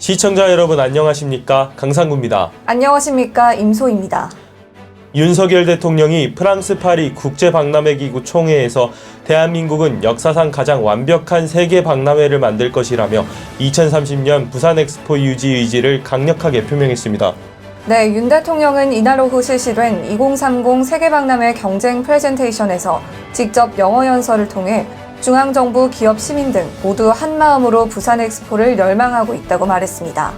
시청자 여러분 안녕하십니까? 강상구입니다. 안녕하십니까? 임소희입니다. 윤석열 대통령이 프랑스 파리 국제박람회기구 총회에서 대한민국은 역사상 가장 완벽한 세계 박람회를 만들 것이라며 2030년 부산 엑스포 유지 의지를 강력하게 표명했습니다. 네, 윤 대통령은 이날 오후 실시된 2030 세계박람회 경쟁 프레젠테이션에서 직접 영어 연설을 통해 중앙정부, 기업, 시민 등 모두 한마음으로 부산 엑스포를 열망하고 있다고 말했습니다.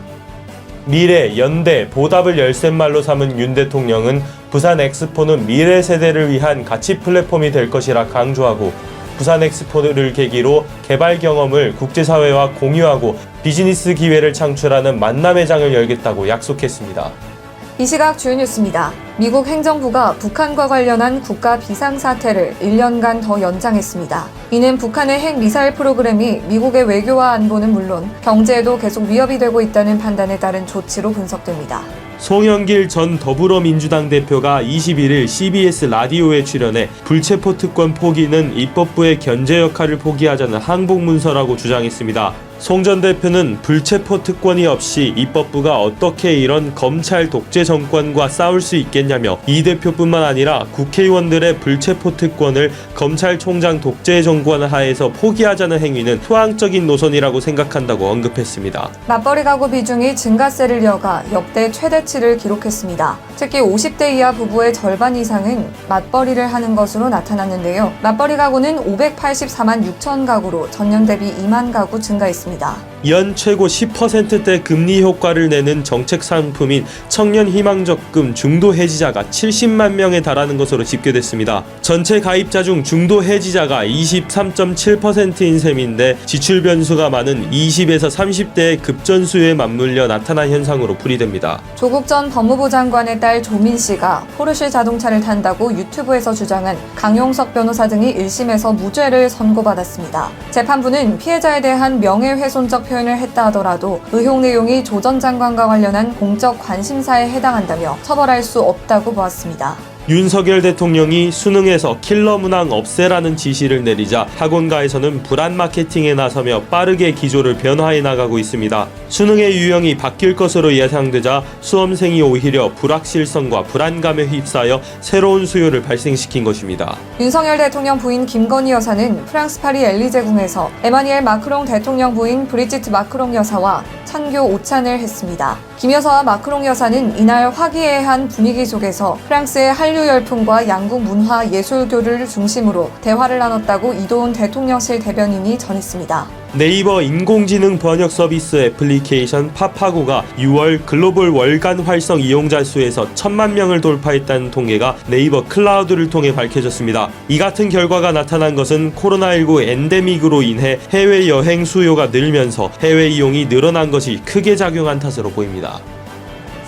미래, 연대, 보답을 열쇠말로 삼은 윤 대통령은 부산 엑스포는 미래 세대를 위한 가치 플랫폼이 될 것이라 강조하고 부산 엑스포를 계기로 개발 경험을 국제사회와 공유하고 비즈니스 기회를 창출하는 만남의 장을 열겠다고 약속했습니다. 이 시각 주요 뉴스입니다. 미국 행정부가 북한과 관련한 국가 비상사태를 1년간 더 연장했습니다. 이는 북한의 핵미사일 프로그램이 미국의 외교와 안보는 물론 경제에도 계속 위협이 되고 있다는 판단에 따른 조치로 분석됩니다. 송영길 전 더불어민주당 대표가 21일 CBS 라디오에 출연해 불체포 특권 포기는 입법부의 견제 역할을 포기하자는 항복문서라고 주장했습니다. 송 전 대표는 불체포 특권이 없이 입법부가 어떻게 이런 검찰 독재 정권과 싸울 수 있겠냐며 이 대표뿐만 아니라 국회의원들의 불체포 특권을 검찰총장 독재 정권 하에서 포기하자는 행위는 투항적인 노선이라고 생각한다고 언급했습니다. 맞벌이 가구 비중이 증가세를 이어가 역대 최대치를 기록했습니다. 특히 50대 이하 부부의 절반 이상은 맞벌이를 하는 것으로 나타났는데요. 맞벌이 가구는 584만 6천 가구로 전년 대비 2만 가구 증가했습니다. 연 최고 10%대 금리 효과를 내는 정책 상품인 청년 희망적금 중도 해지자가 70만 명에 달하는 것으로 집계됐습니다. 전체 가입자 중 중도 해지자가 23.7%인 셈인데 지출 변수가 많은 20에서 30대의 급전수에 맞물려 나타난 현상으로 풀이됩니다. 조국 전 법무부 장관의 딸 조민 씨가 포르쉐 자동차를 탄다고 유튜브에서 주장한 강용석 변호사 등이 1심에서 무죄를 선고받았습니다. 재판부는 피해자에 대한 명예훼손적 표현을 했다 하더라도 의혹 내용이 조 전 장관과 관련한 공적 관심사에 해당한다며 처벌할 수 없다고 보았습니다. 윤석열 대통령이 수능에서 킬러 문항 없애라는 지시를 내리자 학원가에서는 불안 마케팅에 나서며 빠르게 기조를 변화해 나가고 있습니다. 수능의 유형이 바뀔 것으로 예상되자 수험생이 오히려 불확실성과 불안감에 휩싸여 새로운 수요를 발생시킨 것입니다. 윤석열 대통령 부인 김건희 여사는 프랑스 파리 엘리제궁에서 에마뉘엘 마크롱 대통령 부인 브리지트 마크롱 여사와 찬교 오찬을 했습니다. 김 여사와 마크롱 여사는 이날 화기애애한 분위기 속에서 프랑스의 한류 열풍과 양국 문화 예술교류를 중심으로 대화를 나눴다고 이도훈 대통령실 대변인이 전했습니다. 네이버 인공지능 번역 서비스 애플리케이션 파파고가 6월 글로벌 월간 활성 이용자 수에서 1,000만 명을 돌파했다는 통계가 네이버 클라우드를 통해 밝혀졌습니다. 이 같은 결과가 나타난 것은 코로나19 엔데믹으로 인해 해외 여행 수요가 늘면서 해외 이용이 늘어난 것이 크게 작용한 탓으로 보입니다.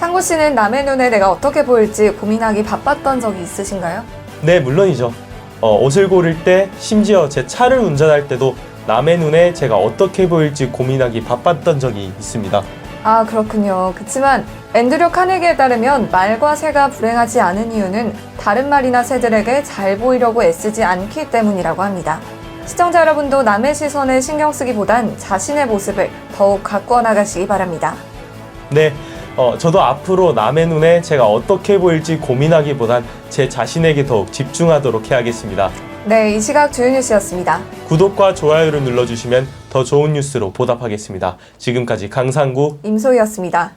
상구 씨는 남의 눈에 내가 어떻게 보일지 고민하기 바빴던 적이 있으신가요? 네, 물론이죠. 옷을 고를 때, 심지어 제 차를 운전할 때도 남의 눈에 제가 어떻게 보일지 고민하기 바빴던 적이 있습니다. 아, 그렇군요. 그치만 앤드류 카네기에 따르면 말과 새가 불행하지 않은 이유는 다른 말이나 새들에게 잘 보이려고 애쓰지 않기 때문이라고 합니다. 시청자 여러분도 남의 시선에 신경 쓰기보단 자신의 모습을 더욱 가꾸어 나가시기 바랍니다. 네, 저도 앞으로 남의 눈에 제가 어떻게 보일지 고민하기보단 제 자신에게 더욱 집중하도록 해야겠습니다. 네, 이 시각 주요 뉴스였습니다. 구독과 좋아요를 눌러주시면 더 좋은 뉴스로 보답하겠습니다. 지금까지 강상구, 임소희였습니다.